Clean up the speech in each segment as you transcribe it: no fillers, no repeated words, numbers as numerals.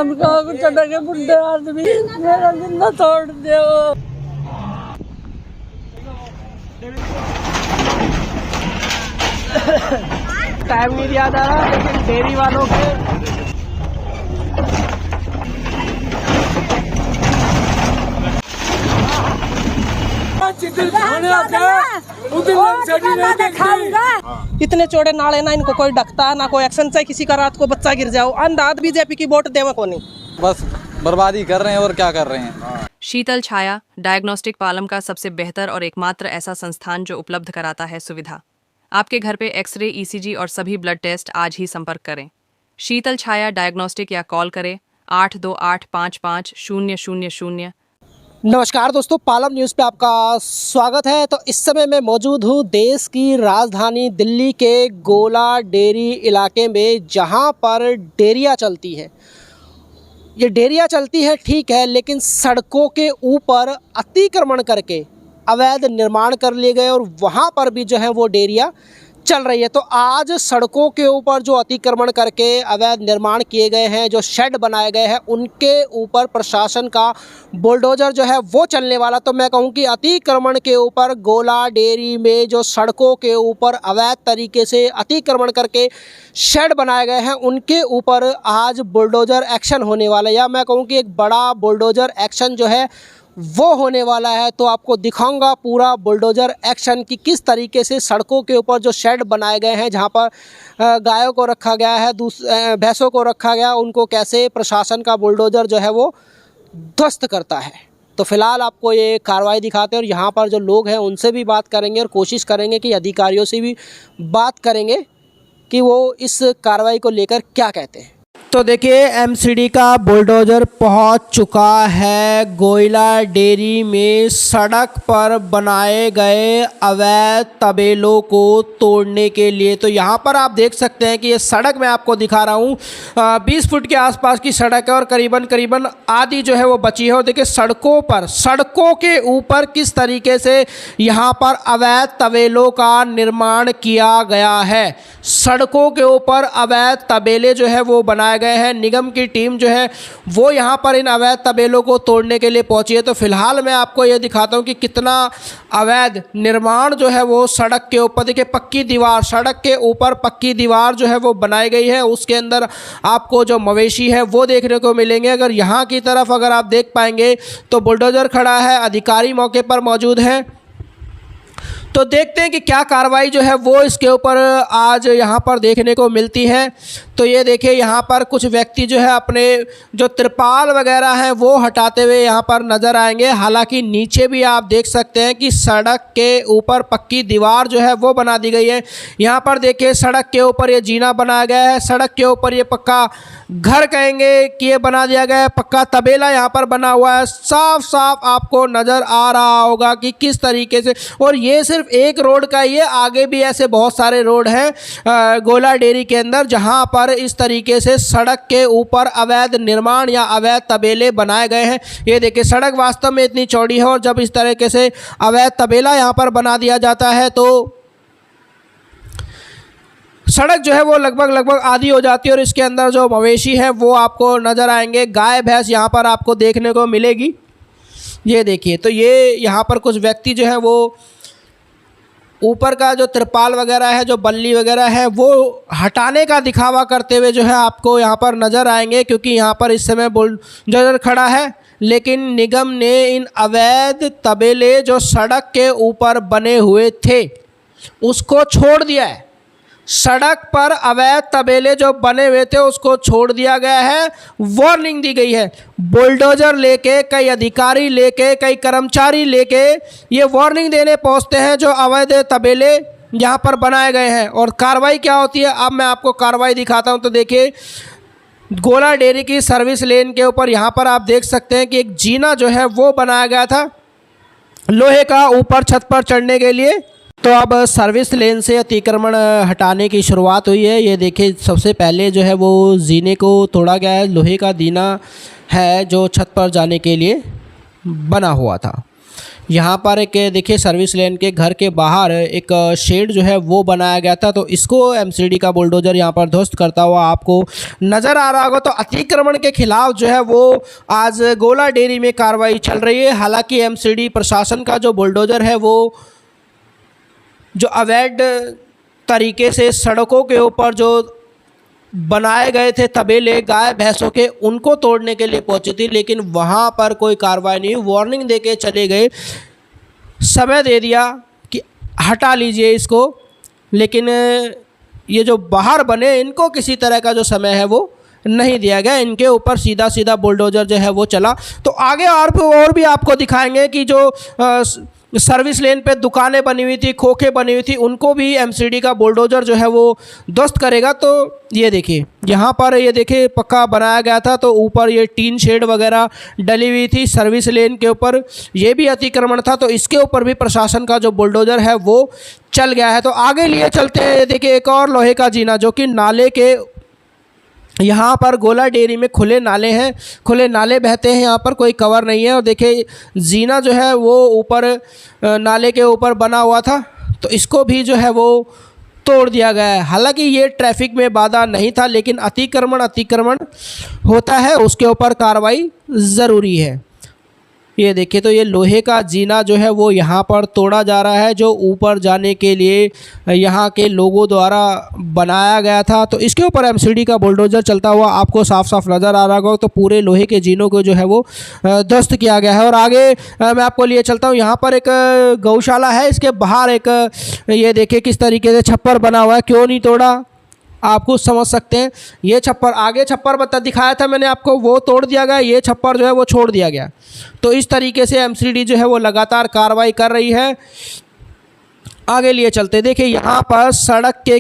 हमको चढ़ के बुढ़े आदमी मेरा जिंदा तोड़ दो। टाइम नहीं दिया जा रहा, लेकिन डेयरी वालों के इतने चौड़े नाले ना इनको कोई ढकता ना कोई एक्शन चाहिए किसी का रात को बच्चा गिर जाओ अंधाध बीजेपी की वोट देवा को नहीं, बस बर्बादी कर रहे हैं और क्या कर रहे हैं। शीतल छाया डायग्नोस्टिक पालम का सबसे बेहतर और एकमात्र ऐसा संस्थान जो उपलब्ध कराता है सुविधा। आपके घर पे एक्सरे, ईसीजी और सभी ब्लड टेस्ट आज ही संपर्क करें। शीतल छाया डायग्नोस्टिक या कॉल करें 82855000। नमस्कार दोस्तों, पालम न्यूज़ पे आपका स्वागत है। तो इस समय मैं मौजूद हूँ देश की राजधानी दिल्ली के गोला डेयरी इलाके में, जहाँ पर डेयरियाँ चलती है। ये डेयरियाँ चलती है ठीक है, लेकिन सड़कों के ऊपर अतिक्रमण करके अवैध निर्माण कर लिए गए और वहाँ पर भी जो है वो डेयरियाँ चल रही है। तो आज सड़कों के ऊपर जो अतिक्रमण करके अवैध निर्माण किए गए हैं, जो शेड बनाए गए हैं, उनके ऊपर प्रशासन का बुलडोज़र जो है वो चलने वाला। तो मैं कहूँ कि अतिक्रमण के ऊपर गोला डेयरी में जो सड़कों के ऊपर अवैध तरीके से अतिक्रमण करके शेड बनाए गए हैं, उनके ऊपर आज बुलडोज़र एक्शन होने वाला है, या मैं कहूँ कि एक बड़ा बुलडोज़र एक्शन जो है वो होने वाला है। तो आपको दिखाऊंगा पूरा बुलडोज़र एक्शन कि किस तरीके से सड़कों के ऊपर जो शेड बनाए गए हैं, जहां पर गायों को रखा गया है, भैंसों को रखा गया, उनको कैसे प्रशासन का बुलडोज़र जो है वो ध्वस्त करता है। तो फिलहाल आपको ये कार्रवाई दिखाते हैं और यहाँ पर जो लोग हैं उनसे भी बात करेंगे और कोशिश करेंगे कि अधिकारियों से भी बात करेंगे कि वो इस कार्रवाई को लेकर क्या कहते हैं। तो देखिए, एमसीडी का बुलडोज़र पहुंच चुका है गोयला डेयरी में सड़क पर बनाए गए अवैध तबेलों को तोड़ने के लिए। तो यहां पर आप देख सकते हैं कि ये सड़क मैं आपको दिखा रहा हूं, 20 फुट के आसपास की सड़क है और करीबन आधी जो है वो बची है। और देखिए सड़कों के ऊपर किस तरीके से यहां पर अवैध तबेलों का निर्माण किया गया है। सड़कों के ऊपर अवैध तबेले जो है वो बनाए गए हैं। निगम की टीम जो है वो यहाँ पर इन अवैध तबेलों को तोड़ने के लिए पहुंची है। तो फिलहाल मैं आपको ये दिखाता हूँ कि कितना अवैध निर्माण जो है वो सड़क के ऊपर, देखिए पक्की दीवार, सड़क के ऊपर पक्की दीवार जो है वो बनाई गई है। उसके अंदर आपको जो मवेशी है वो देखने को मिलेंगे। अगर यहाँ की तरफ अगर आप देख पाएंगे तो बुलडोज़र खड़ा है, अधिकारी मौके पर मौजूद है। तो देखते हैं कि क्या कार्रवाई जो है वो इसके ऊपर आज यहाँ पर देखने को मिलती है। तो ये देखिए, यहाँ पर कुछ व्यक्ति जो है अपने जो तिरपाल वगैरह हैं वो हटाते हुए यहाँ पर नज़र आएंगे। हालांकि नीचे भी आप देख सकते हैं कि सड़क के ऊपर पक्की दीवार जो है वो बना दी गई है। यहाँ पर देखिए सड़क के ऊपर ये जीना बनाया गया है, सड़क के ऊपर ये पक्का घर कहेंगे कि ये बना दिया गया है, पक्का तबेला यहाँ पर बना हुआ है। साफ साफ आपको नज़र आ रहा होगा कि किस तरीके से, और ये सिर्फ एक रोड का ही है, आगे भी ऐसे बहुत सारे रोड हैं गोला डेयरी के अंदर, जहाँ पर इस तरीके से सड़क के ऊपर अवैध निर्माण या अवैध तबेले बनाए गए हैं। ये देखिए सड़क वास्तव में इतनी चौड़ी है और जब इस तरीके से अवैध तबेला यहाँ पर बना दिया जाता है तो सड़क जो है वो लगभग आधी हो जाती है और इसके अंदर जो मवेशी हैं वो आपको नज़र आएंगे। गाय भैंस यहाँ पर आपको देखने को मिलेगी। ये देखिए, तो ये यहाँ पर कुछ व्यक्ति जो है वो ऊपर का जो तिरपाल वगैरह है, जो बल्ली वगैरह है, वो हटाने का दिखावा करते हुए जो है आपको यहाँ पर नज़र आएंगे, क्योंकि यहाँ पर इस समय बुलडोज़र खड़ा है। लेकिन निगम ने इन अवैध तबेले जो सड़क के ऊपर बने हुए थे उसको छोड़ दिया है। सड़क पर अवैध तबेले जो बने हुए थे उसको छोड़ दिया गया है, वार्निंग दी गई है। बुलडोज़र लेके, कई अधिकारी लेके, कई कर्मचारी लेके ये वार्निंग देने पहुंचते हैं जो अवैध तबेले यहाँ पर बनाए गए हैं। और कार्रवाई क्या होती है अब मैं आपको कार्रवाई दिखाता हूं। तो देखिए, गोला डेयरी की सर्विस लेन के ऊपर यहाँ पर आप देख सकते हैं कि एक जीना जो है वो बनाया गया था लोहे का, ऊपर छत पर चढ़ने के लिए। तो अब सर्विस लेन से अतिक्रमण हटाने की शुरुआत हुई है। ये देखिए, सबसे पहले जो है वो जीने को तोड़ा गया है, लोहे का जीना है जो छत पर जाने के लिए बना हुआ था। यहाँ पर एक देखिए सर्विस लेन के घर के बाहर एक शेड जो है वो बनाया गया था, तो इसको एमसीडी का बुलडोजर यहाँ पर ध्वस्त करता हुआ आपको नज़र आ रहा होगा। तो अतिक्रमण के खिलाफ जो है वो आज गोला डेयरी में कार्रवाई चल रही है। हालांकि एमसीडी प्रशासन का जो बुलडोजर है वो जो अवैध तरीके से सड़कों के ऊपर जो बनाए गए थे तबेले गाय भैंसों के, उनको तोड़ने के लिए पहुंची थी, लेकिन वहां पर कोई कार्रवाई नहीं, वार्निंग देके चले गए, समय दे दिया कि हटा लीजिए इसको, लेकिन ये जो बाहर बने इनको किसी तरह का जो समय है वो नहीं दिया गया। इनके ऊपर सीधा सीधा बुलडोजर जो है वो चला। तो आगे और भी आपको दिखाएंगे कि जो सर्विस लेन पे दुकानें बनी हुई थी, खोखे बनी हुई थी, उनको भी एमसीडी का बुलडोजर जो है वो ध्वस्त करेगा। तो ये देखिए यहाँ पर ये देखिए पक्का बनाया गया था, तो ऊपर ये टीन शेड वगैरह डली हुई थी। सर्विस लेन के ऊपर ये भी अतिक्रमण था, तो इसके ऊपर भी प्रशासन का जो बुलडोजर है वो चल गया है। तो आगे लिए चलते हैं। देखिए एक और लोहे का जीना जो कि नाले के यहाँ पर गोला डेयरी में खुले नाले हैं, खुले नाले बहते हैं, यहाँ पर कोई कवर नहीं है। और देखिए जीना जो है वो ऊपर नाले के ऊपर बना हुआ था, तो इसको भी जो है वो तोड़ दिया गया है। हालांकि ये ट्रैफिक में बाधा नहीं था, लेकिन अतिक्रमण होता है, उसके ऊपर कार्रवाई ज़रूरी है। ये देखिए तो ये लोहे का जीना जो है वो यहाँ पर तोड़ा जा रहा है, जो ऊपर जाने के लिए यहाँ के लोगों द्वारा बनाया गया था। तो इसके ऊपर एमसीडी का बुलडोजर चलता हुआ आपको साफ साफ नज़र आ रहा होगा। तो पूरे लोहे के जीनों को जो है वो ध्वस्त किया गया है। और आगे मैं आपको लिए चलता हूँ। यहाँ पर एक गौशाला है, इसके बाहर एक ये देखिए किस तरीके से छप्पर बना हुआ है। क्यों नहीं तोड़ा आप कुछ समझ सकते हैं। ये छप्पर आगे छप्पर दिखाया था मैंने आपको, वो तोड़ दिया गया, ये छप्पर जो है वो छोड़ दिया गया। तो इस तरीके से एमसीडी जो है वो लगातार कार्रवाई कर रही है। आगे लिए चलते। देखिए यहाँ पर सड़क के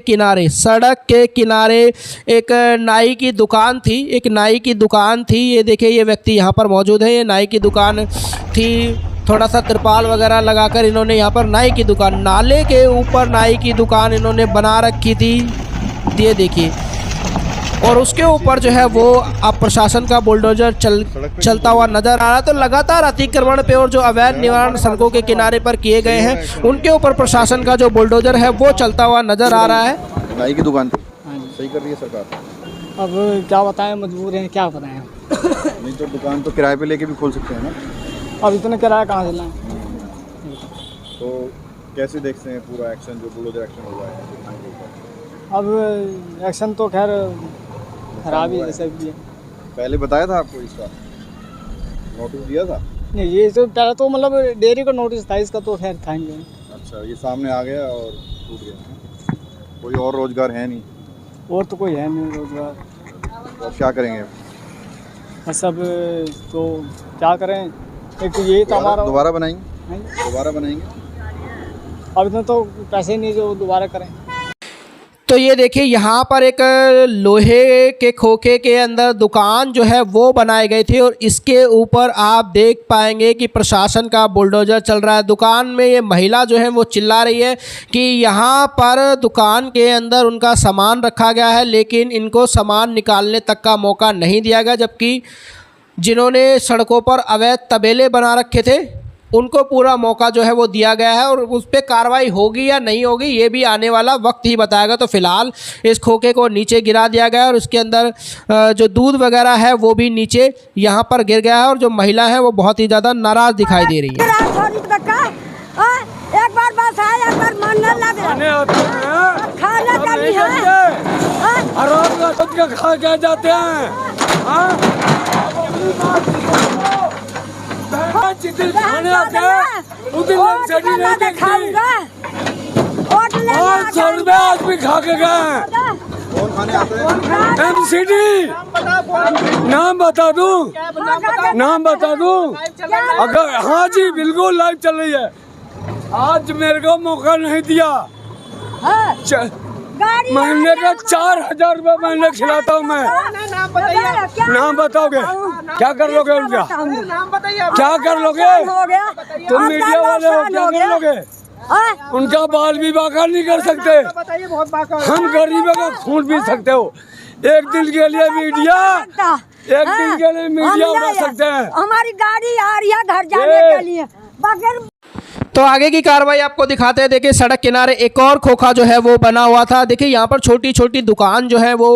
किनारे एक नाई की दुकान थी, ये देखिए ये व्यक्ति यहाँ पर मौजूद है। ये नाई की दुकान थी, थोड़ा सा तिरपाल वगैरह लगाकर इन्होंने यहाँ पर नाई की दुकान, नाले के ऊपर नाई की दुकान इन्होंने बना रखी थी, ये देखिए। और उसके ऊपर जो है वो अब प्रशासन का बुलडोजर चलता हुआ नजर आ रहा है। तो लगातार अतिक्रमण पे और जो अवैध निवारण सड़कों के किनारे पर किए गए हैं, उनके ऊपर प्रशासन का जो बुलडोजर है वो चलता हुआ नजर आ रहा है। नाई की दुकान सही कर रही है सरकार। अब क्या बताएं, मजबूर हैं, क्या बताएं। नहीं तो दुकान तो किराए पे लेके भी खोल सकते हैं ना। अब इतना किराया कहाँ से लाएं। तो कैसे देखते हैं पूरा एक्शन जो बुलडोजर एक्शन हुआ है दुकान के ऊपर? अब एक्शन तो खैर खराब ही जैसे भी है। पहले बताया था आपको, इसका नोटिस दिया था? नहीं, ये तो पहले तो मतलब डेयरी का नोटिस था, इसका तो खैर था नहीं। अच्छा, ये सामने आ गया और टूट गया। कोई और रोजगार है नहीं? और तो कोई है नहीं रोजगार। तो अब क्या करेंगे? सब तो क्या करें, एक तो यही तो हमारा दोबारा बनाएंगे। अब इतना तो पैसे नहीं जो दोबारा करें। तो ये देखिए यहाँ पर एक लोहे के खोखे के अंदर दुकान जो है वो बनाई गई थी, और इसके ऊपर आप देख पाएंगे कि प्रशासन का बुलडोजर चल रहा है। दुकान में ये महिला जो है वो चिल्ला रही है कि यहाँ पर दुकान के अंदर उनका सामान रखा गया है, लेकिन इनको सामान निकालने तक का मौका नहीं दिया गया। जबकि जिन्होंने सड़कों पर अवैध तबेले बना रखे थे उनको पूरा मौका जो है वो दिया गया है, और उस पर कार्रवाई होगी या नहीं होगी ये भी आने वाला वक्त ही बताएगा। तो फिलहाल इस खोखे को नीचे गिरा दिया गया है, और इसके अंदर जो दूध वगैरह है वो भी नीचे यहाँ पर गिर गया है, और जो महिला है वो बहुत ही ज़्यादा नाराज़ दिखाई दे रही है। एक बार बस है, एक बार मानने लग रहा है, खाने का भी है, आराम का खा के जाते हैं। खाने आते हैं उदिन सैडी नहीं देखती। 500 रुपए आज भी खा के गए। एमसीडी नाम बता दूं अगर? हाँ जी बिल्कुल लाइव चल रही है। आज मेरे को मौका नहीं दिया। महीने का 4000 रुपए महीने खिलाता हूँ मैं। नाम बताओगे? क्या कर लोगे उनका? क्या कर लोगे? तुम मीडिया वाले हो, क्या कर लोगे? उनका बाल भी बाका नहीं कर सकते। हम गरीबों का खून पी सकते हो। एक दिन के लिए मीडिया उड़ा सकते हैं। हमारी गाड़ी आ रही है घर जाने के लिए। तो आगे की कार्रवाई आपको दिखाते हैं। देखिए सड़क किनारे एक और खोखा जो है वो बना हुआ था। देखिए यहाँ पर छोटी छोटी दुकान जो है वो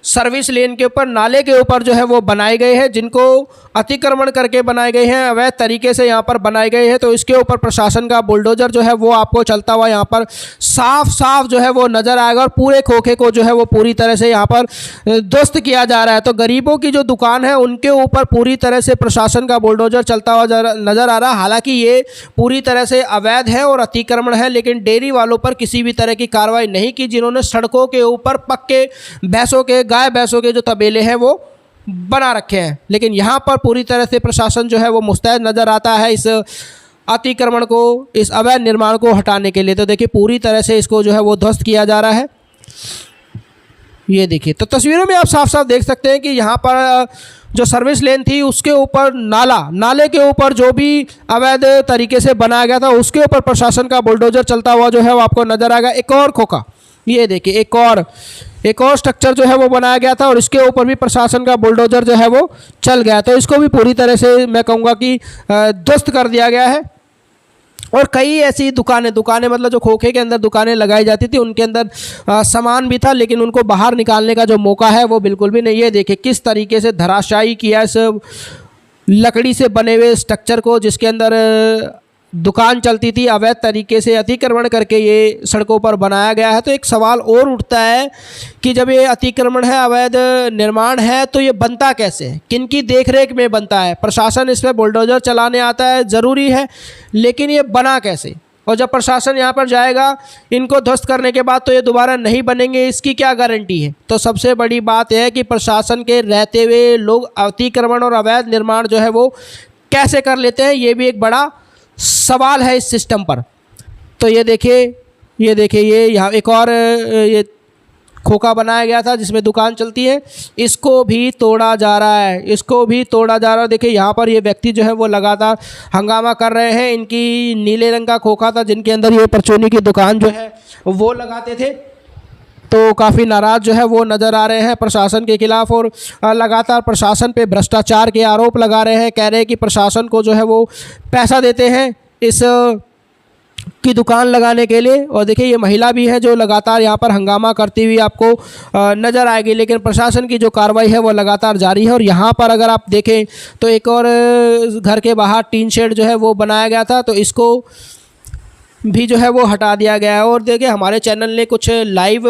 सर्विस लेन के ऊपर, नाले के ऊपर जो है वो बनाए गए हैं, जिनको अतिक्रमण करके बनाए गए हैं, अवैध तरीके से यहाँ पर बनाए गए हैं। तो इसके ऊपर प्रशासन का बुलडोजर जो है वो आपको चलता हुआ यहाँ पर साफ साफ जो है वो नज़र आएगा और पूरे खोखे को जो है वो पूरी तरह से यहाँ पर ध्वस्त किया जा रहा है। तो गरीबों की जो दुकान है उनके ऊपर पूरी तरह से प्रशासन का बुलडोजर चलता हुआ नज़र आ रहा है। हालांकि ये पूरी तरह से अवैध है और अतिक्रमण है, लेकिन डेयरी वालों पर किसी भी तरह की कार्रवाई नहीं की, जिन्होंने सड़कों के ऊपर पक्के भैंसों के, गाय भैंसों के जो तबेले हैं वो बना रखे हैं। लेकिन यहाँ पर पूरी तरह से प्रशासन जो है वो मुस्तैद नज़र आता है इस अतिक्रमण को, इस अवैध निर्माण को हटाने के लिए। तो देखिए पूरी तरह से इसको जो है वो ध्वस्त किया जा रहा है। ये देखिए, तो तस्वीरों में आप साफ साफ देख सकते हैं कि यहाँ पर जो सर्विस लेन थी उसके ऊपर नाले के ऊपर जो भी अवैध तरीके से बनाया गया था उसके ऊपर प्रशासन का बुलडोजर चलता हुआ जो है वो आपको नज़र आएगा। एक और खोखा, ये देखिए एक और स्ट्रक्चर जो है वो बनाया गया था और इसके ऊपर भी प्रशासन का बुलडोजर जो है वो चल गया। तो इसको भी पूरी तरह से मैं कहूँगा कि ध्वस्त कर दिया गया है। और कई ऐसी दुकानें मतलब जो खोखे के अंदर दुकानें लगाई जाती थी उनके अंदर सामान भी था, लेकिन उनको बाहर निकालने का जो मौका है वो बिल्कुल भी नहीं। ये देखिए किस तरीके से धराशायी किया इस लकड़ी से बने हुए स्ट्रक्चर को, जिसके अंदर दुकान चलती थी, अवैध तरीके से अतिक्रमण करके ये सड़कों पर बनाया गया है। तो एक सवाल और उठता है कि जब ये अतिक्रमण है, अवैध निर्माण है, तो ये बनता कैसे है, किनकी देखरेख में बनता है? प्रशासन इस पर बुलडोजर चलाने आता है, ज़रूरी है, लेकिन ये बना कैसे? और जब प्रशासन यहाँ पर जाएगा इनको ध्वस्त करने के बाद तो ये दोबारा नहीं बनेंगे, इसकी क्या गारंटी है? तो सबसे बड़ी बात यह है कि प्रशासन के रहते हुए लोग अतिक्रमण और अवैध निर्माण जो है वो कैसे कर लेते हैं, ये भी एक बड़ा सवाल है इस सिस्टम पर। तो ये देखिए ये यहाँ एक और ये खोखा बनाया गया था जिसमें दुकान चलती है, इसको भी तोड़ा जा रहा है। देखिए यहाँ पर ये व्यक्ति जो है वो लगातार हंगामा कर रहे हैं। इनकी नीले रंग का खोखा था जिनके अंदर ये परचूनी की दुकान जो है वो लगाते थे। तो काफ़ी नाराज़ जो है वो नज़र आ रहे हैं प्रशासन के खिलाफ़ और लगातार प्रशासन पे भ्रष्टाचार के आरोप लगा रहे हैं। कह रहे हैं कि प्रशासन को जो है वो पैसा देते हैं इस की दुकान लगाने के लिए। और देखिए ये महिला भी है जो लगातार यहाँ पर हंगामा करती हुई आपको नज़र आएगी, लेकिन प्रशासन की जो कार्रवाई है वो लगातार जारी है। और यहाँ पर अगर आप देखें तो एक और घर के बाहर टीन शेड जो है वो बनाया गया था, तो इसको भी जो है वो हटा दिया गया है। और देखिए हमारे चैनल ने कुछ लाइव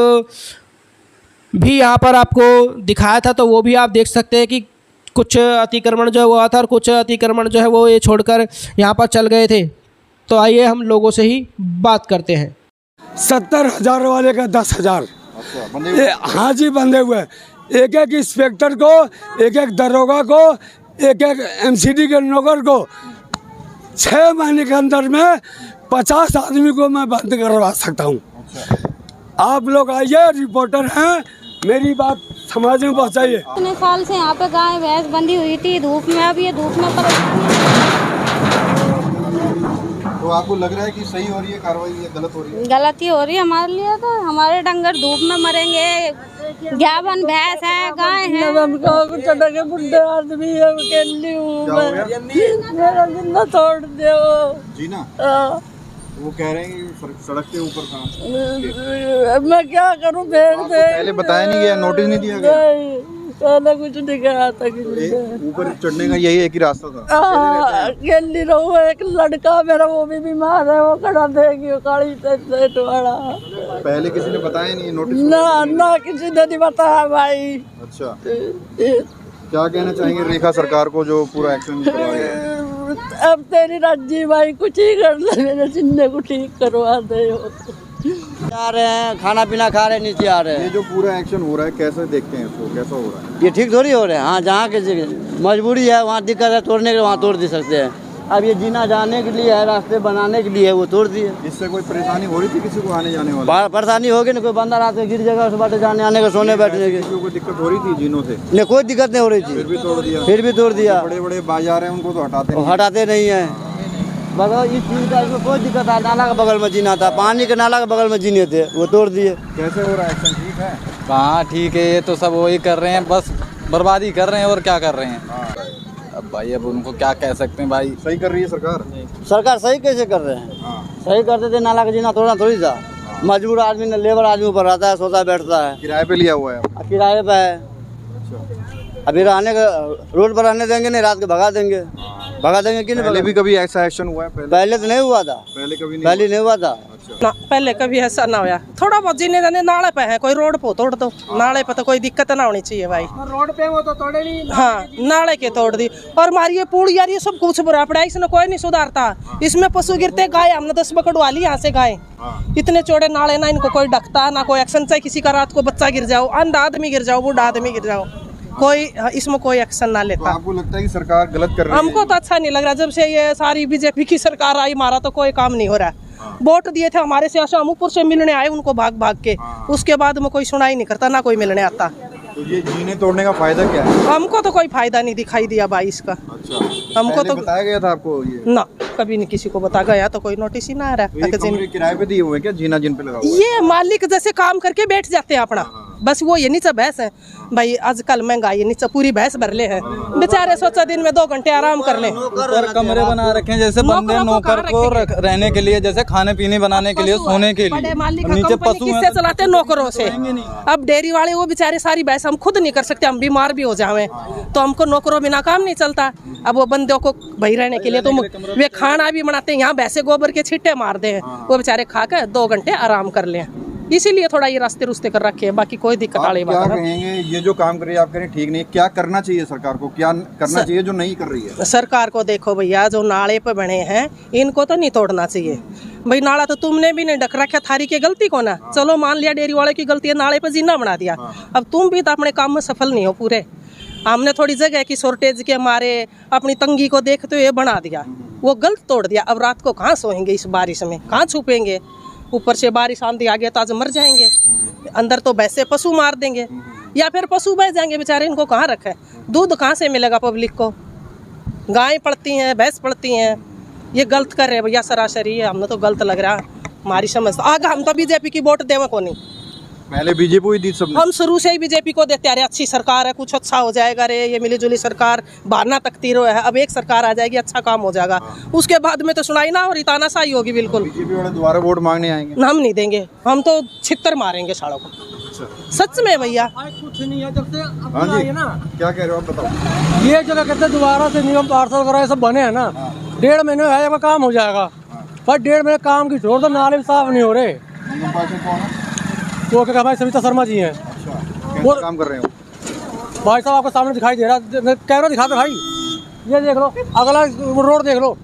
भी यहाँ पर आपको दिखाया था, तो वो भी आप देख सकते हैं कि कुछ अतिक्रमण जो हुआ था और कुछ अतिक्रमण जो है वो ये छोड़कर यहाँ पर चल गए थे। तो आइए हम लोगों से ही बात करते हैं। 70,000 वाले का 10,000। हाँ जी, बंधे हुए, एक एक इंस्पेक्टर को, एक एक दरोगा को, एक एक एमसीडी के नौकर को 6 महीने के अंदर में 50 आदमी को मैं बंद करवा सकता हूँ। आप लोग आइए, रिपोर्टर हैं, मेरी बात समाज में पहुँचाइए। इतने साल से यहाँ पे गाय भैंस बंधी हुई थी धूप में, अब ये धूप में तो आपको लग रहा है कि सही हो रही है कार्रवाई या गलत हो रही है? गलत ही हो रही है हमारे लिए। तो हमारे डंगर धूप में मरेंगे, ग्यावन भैंस है, गाय है। बुढ़े आदमी है, मेरा जिन्ना तोड़ दो जी ना। वो कह रहे हैं कि सड़क के ऊपर था। मैं क्या करूं, पहले बताया नहीं गया, नोटिस नहीं दिया गया? पहले कुछ नहीं कहा था। ऊपर चढ़ने का यही एक ही रास्ता था। अकेली रहूं, एक लड़का मेरा वो भी बीमार है, वो खड़ा देगी काली सेट वाला। पहले किसी ने बताया नहीं नोटिस? ना किसी ने नहीं बताया भाई। अच्छा, क्या कहना चाहेंगे रेखा सरकार को जो पूरा एक्शन करवा रही है? अब तेरी राजी भाई कुछ ही कर ले, मेरे चिन्ह को ठीक करवा दे। आ रहे हैं, खाना पीना खा रहे, नीचे आ रहे हैं। ये जो पूरा एक्शन हो रहा है कैसे देखते हैं इसको, कैसा हो रहा है? ये ठीक थोड़ी हो रहे हैं। हाँ, जहाँ के मजबूरी है वहाँ दिक्कत है, तोड़ने के वहाँ तोड़ दे सकते हैं। अब ये जीना जाने के लिए है, रास्ते बनाने के लिए है, वो तोड़ दिए। इससे कोई परेशानी हो रही थी किसी को आने जाने वाला? परेशानी होगी ना, कोई बंदा रात में गिर जाएगा, उस बाटे जाने आने का, सोने बैठने की। कोई दिक्कत हो रही थी जीनों से? नहीं, कोई दिक्कत नहीं हो रही थी। फिर भी तोड़ दिया। बड़े बड़े बाजार हैं उनको तो हटाते नहीं है। बगल इस चीज का इसमें कोई दिक्कत है, नाला के बगल में जीना था, पानी के नाला के बगल में जीने थे, वो तोड़ दिए। कैसे हो रहा है एक्शन? ठीक है? हाँ ठीक है, ये तो सब वही कर रहे हैं, बस बर्बादी कर रहे हैं और क्या कर रहे हैं। अब भाई अब उनको क्या कह सकते हैं भाई। सही कर रही है सरकार? सरकार सही कैसे कर रहे हैं? हाँ। सही करते थे, नाला का जीना तोड़ना थोड़ी था। मजबूर आदमी ने, लेबर आदमी ऊपर रहता है, सोता बैठता है। किराए पे लिया हुआ है आप? किराए पे है। अभी रहने का रोड पर रहने देंगे नहीं, रात को भगा देंगे कि नहीं? पहले भी कभी ऐसा एक्शन हुआ है? पहले तो नहीं हुआ था, पहले कभी नहीं? पहले नहीं हुआ था। ना पहले कभी ऐसा ना हुआ। थोड़ा बहुत जीने जाने नाले पे है, कोई रोड पे तोड़ दो, नाले पे तो कोई दिक्कत ना होनी चाहिए भाई। रोड पे वो तो तोड़े नहीं। हाँ, नाले के तोड़ दी। और हमारी ये पुल यार, ये सब कुछ बुरा पड़ा, इसमें कोई नहीं सुधारता। इसमें पशु गिरते, गाय हमने 10 पकड़वा ली यहाँ से गाय। इतने चौड़े नाले, ना इनको कोई ढकता, ना कोई एक्शन। चाहे किसी का रात को बच्चा गिर जाओ, अंधा आदमी गिर जाओ, बूढ़ा आदमी गिर जाओ, कोई इसमें कोई एक्शन ना लेता। तो आपको लगता है कि सरकार गलत कर रही है? हमको तो अच्छा नहीं लग रहा। जब से ये सारी बीजेपी की सरकार आई, हमारा तो कोई काम नहीं हो रहा है। वोट दिए थे हमारे से, हम ऊपर से मिलने आए उनको भाग भाग के, उसके बाद में कोई सुनाई नहीं करता, ना कोई मिलने आता। तो ये जीने तोड़ने का फायदा क्या है? हमको तो कोई फायदा नहीं दिखाई दिया भाई इसका। अच्छा, हमको तो बताया गया था आपको ये? ना, कभी नहीं किसी को बता गया, तो कोई नोटिस ही ना आ रहा तो ये कमरे किराए पे दिए हुए हैं क्या, जीना जिन पे लगा हुआ है? ये मालिक जैसे काम करके बैठ जाते हैं अपना, बस वो ये नीचे भैंस है भाई। आजकल महंगाई नीचे पूरी भैंस भर ले है बेचारे, सोचा दिन में 2 घंटे आराम कर ले। और कमरे बना रखे हैं जैसे बंदे नौकर को रहने के लिए, जैसे खाने पीने बनाने के लिए, सोने के बड़े लिए। मालिक नीचे कंपनी पशु किससे चलाते हैं? नौकरों से। अब डेयरी वाले वो बेचारे सारी भैंस हम खुद नहीं कर सकते, हम बीमार भी हो जावे, तो हमको नौकरों बिना काम नहीं चलता। अब वो बंदों को भाई रहने के लिए तो वे खाना भी बनाते हैं, यहाँ भैंसे गोबर के छिट्टे मार दे, वो बेचारे खा के 2 घंटे आराम कर ले। इसीलिए थोड़ा ये रास्ते रुस्ते कर रखे हैं, बाकी कोई दिक्कत वाली बात क्या नहीं। कहेंगे, ये जो काम कर रही है आप कह रहे हैं ठीक नहीं, क्या करना चाहिए सरकार को, क्या करना चाहिए जो नहीं कर रही है? सरकार को देखो भैया, जो नाले पे बने हैं इनको तो नहीं तोड़ना चाहिए भाई। नाला तो तुमने भी नहीं ढक रखा, थारी की गलती को ना, चलो मान लिया डेयरी वाले की गलती है, नाले पे जीना बना दिया। अब तुम भी तो अपने काम में सफल नहीं हो पूरे। हमने थोड़ी जगह की शॉर्टेज के मारे, अपनी तंगी को देखते हुए बना दिया, वो गलत तोड़ दिया। अब रात को कहाँ सोएंगे इस बारिश में, कहाँ छुपेंगे? ऊपर से बारिश आंधी आ गया तो आज मर जाएंगे, अंदर तो वैसे पशु मार देंगे, या फिर पशु बह जाएंगे बेचारे, इनको कहाँ रखे? दूध कहाँ से मिलेगा पब्लिक को? गाय पड़ती हैं, भैंस पड़ती हैं, ये गलत कर रहे हैं भैया सरासरी। हमने तो गलत लग रहा हमारी समझ। आगे हम तो बीजेपी की वोट देवे को नहीं, पहले बीजेपी ही दी सबने। हम शुरू से ही बीजेपी को देते आ रहे, अच्छी सरकार है, कुछ अच्छा हो जाएगा रे, ये मिलीजुली सरकार बहाना तकती रहो है। अब एक सरकार आ जाएगी, अच्छा काम हो जाएगा, उसके बाद में तो सुनाई ना और तानाशाही होगी बिल्कुल। बीजेपी वाले दोबारा वोट मांगने आएंगे? हम नहीं देंगे, हम तो छितर मारेंगे सालों को, सच में भैया। कुछ नहीं है जब से हाँ जी, क्या कह रहे हो आप बताओ? ये जगह कहते दोबारा से निगम पार्षद वगैरह सब बने हैं ना, 1.5 महीने में है काम हो जाएगा, पर 1.5 महीने काम की छोड़ दो, नाले भी साफ नहीं हो रहे। वो क्या हमारे सविता शर्मा जी हैं। अच्छा, काम कर रहे हो भाई साहब? आपको सामने दिखाई दे रहा, कैमरा दिखा दो भाई, ये देख लो, अगला रोड देख लो,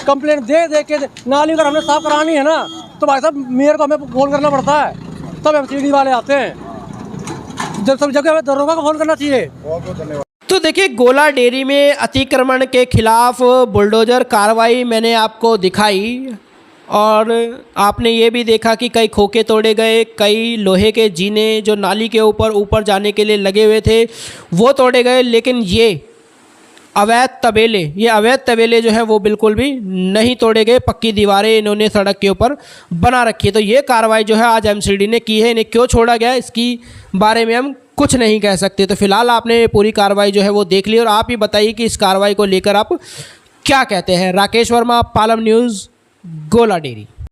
कंप्लेंट दे के नाली अगर हमने साफ करानी है ना, तो भाई साहब मेयर को हमें फ़ोन करना पड़ता है, तब एमसीडी वाले आते हैं। जब सब जगह हमें दरोगा को फ़ोन करना चाहिए। बहुत बहुत धन्यवाद। तो देखिए, गोला डेयरी में अतिक्रमण के खिलाफ बुलडोजर कार्रवाई मैंने आपको दिखाई, और आपने ये भी देखा कि कई खोखे तोड़े गए, कई लोहे के जीने जो नाली के ऊपर जाने के लिए लगे हुए थे वो तोड़े गए। लेकिन ये अवैध तबेले जो है वो बिल्कुल भी नहीं तोड़े गए, पक्की दीवारें इन्होंने सड़क के ऊपर बना रखी है। तो ये कार्रवाई जो है आज एमसीडी ने की है, इन्हें क्यों छोड़ा गया इसकी बारे में हम कुछ नहीं कह सकते। तो फिलहाल आपने पूरी कार्रवाई जो है वो देख ली, और आप ही बताइए कि इस कार्रवाई को लेकर आप क्या कहते हैं। राकेश वर्मा, पालम न्यूज़, गोला डेयरी।